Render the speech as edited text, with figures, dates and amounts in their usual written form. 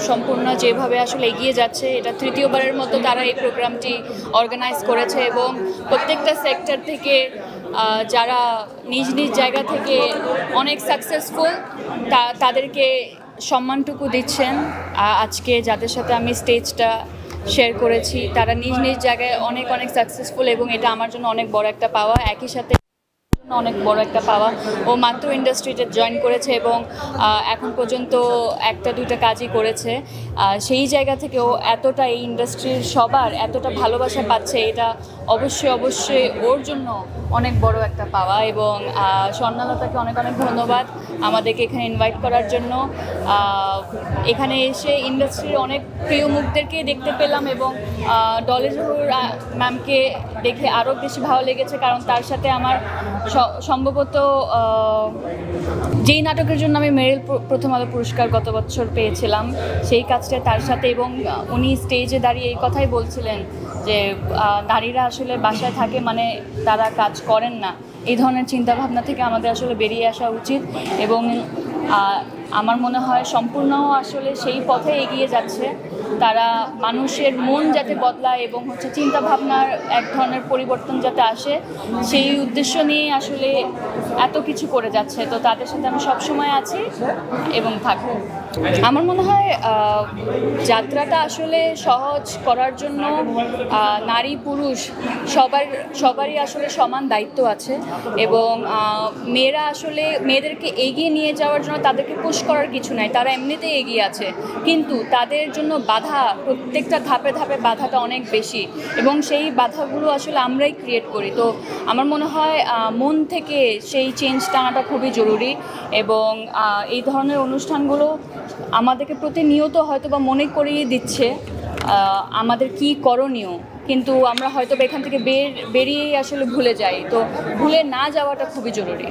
সম্পূর্ণ যেভাবে আসলে এগিয়ে যাচ্ছে, এটা তৃতীয়বারের মতো তারা এই প্রোগ্রামটি অর্গানাইজ করেছে এবং প্রত্যেকটা সেক্টর থেকে যারা নিজ নিজ জায়গা থেকে অনেক সাকসেসফুল তাদেরকে সম্মানটুকু দিচ্ছেন। আজকে যাদের সাথে আমি স্টেজটা শেয়ার করেছি তারা নিজ নিজ জায়গায় অনেক অনেক সাকসেসফুল এবং এটা আমার জন্য অনেক বড় একটা পাওয়া। একই সাথে অনেক বড় একটা পাওয়া, ও মাত্র ইন্ডাস্ট্রিতে জয়েন করেছে এবং এখন পর্যন্ত একটা দুইটা কাজই করেছে। সেই জায়গা থেকে ও এতটা এই ইন্ডাস্ট্রির সবার এতটা ভালোবাসা পাচ্ছে, এটা অবশ্যই অবশ্যই ওর জন্য অনেক বড় একটা পাওয়া। এবং স্বর্ণলতাকে অনেক অনেক ধন্যবাদ আমাদেরকে এখানে ইনভাইট করার জন্য। এখানে এসে ইন্ডাস্ট্রির অনেক প্রিয় মুখদেরকে দেখতে পেলাম এবং ডলি জহুর ম্যামকে দেখে আরও বেশি ভালো লেগেছে, কারণ তার সাথে আমার সম্ভবত যেই নাটকের জন্য আমি মেরিল প্রথম আলো পুরস্কার গত বছর পেয়েছিলাম সেই কাজটা তার সাথে, এবং উনি স্টেজে দাঁড়িয়ে এই কথাই বলছিলেন যে নারীরা আসলে বাসায় থাকে মানে তারা কাজ করেন না। এই ধরনের চিন্তাভাবনা থেকে আমাদের আসলে বেরিয়ে আসা উচিত এবং আমার মনে হয় সম্পূর্ণ আসলে সেই পথে এগিয়ে যাচ্ছে। তারা মানুষের মন যাতে বদলায় এবং চিন্তাভাবনার এক ধরনের পরিবর্তন যাতে আসে, সেই উদ্দেশ্য নিয়ে আসলে এত কিছু করে যাচ্ছে। তো তাদের সাথে আমি সবসময় আছি এবং থাকবো। আমার মনে হয় যাত্রাটা আসলে সহজ করার জন্য নারী পুরুষ সবারই আসলে সমান দায়িত্ব আছে এবং মেয়েদেরকে এগিয়ে নিয়ে যাওয়ার জন্য তাদেরকে পুশ করার কিছু নাই, তারা এমনিতেই এগিয়ে আছে, কিন্তু তাদের জন্য বাধা, প্রত্যেকটা ধাপে ধাপে বাধাটা অনেক বেশি এবং সেই বাধাগুলো আসলে আমরাই ক্রিয়েট করি। তো আমার মনে হয় মন থেকে সেই চেঞ্জটা আনাটা খুবই জরুরি এবং এই ধরনের অনুষ্ঠানগুলো আমাদেরকে প্রতিনিয়ত হয়তো বা মনে করিয়ে দিচ্ছে আমাদের কি করণীয়, কিন্তু আমরা হয়তো এখান থেকে বেরিয়েই আসলে ভুলে যাই। তো ভুলে না যাওয়াটা খুবই জরুরি।